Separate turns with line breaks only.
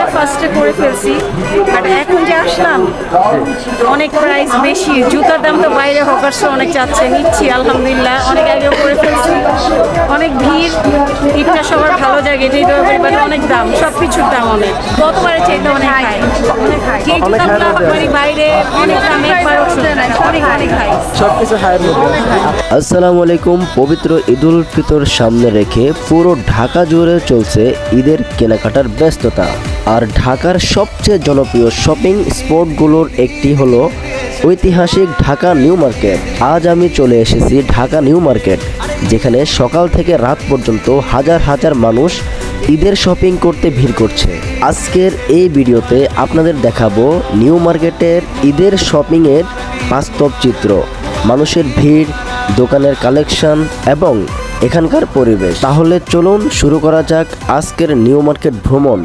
কেনাকাটা ফার্স্টে করে ফেলছি, বাট এখন যে আসলাম অনেক প্রাইস বেশি, জুতার দাম তো বাইরে হকার্সে অনেক চাচ্ছে, নিচ্ছি আলহামদুলিল্লাহ, অনেক আগেও করে ফেলছি, অনেক ভিড়, ঈদটা সবার ভালো জায়গা, এটাই তো ব্যাপারে অনেক দাম, সব কিছুর দাম অনেক, গতবারের চাইতে অনেক হাই, যে জুতাগুলো মানে বাইরে অনেক দাম, একবার অনেক অনেক হাই,
সবকিছু হায়ার মধ্যে।
আসসালামু আলাইকুম। পবিত্র ঈদুল ফিতর সামনে রেখে পুরো ঢাকা জুড়ে চলছে ঈদের কেনাকাটার ব্যস্ততা। আর ঢাকার সবচেয়ে জনপ্রিয় শপিং স্পটগুলোর একটি হলো ঐতিহাসিক ঢাকা নিউ মার্কেট। আজ আমি চলে এসেছি ঢাকা নিউ মার্কেট, যেখানে সকাল থেকে রাত পর্যন্ত হাজার হাজার মানুষ ঈদের শপিং করতে ভিড় করছে। আজকের এই ভিডিওতে আপনাদের দেখাবো নিউ মার্কেটের ঈদের শপিংয়ের বাস্তব চিত্র, মানুষের ভিড়, দোকানের কালেকশন এবং এখানকার পরিবেশ। তাহলে চলুন শুরু করা যাক আজকের নিউ মার্কেট ভ্রমণ।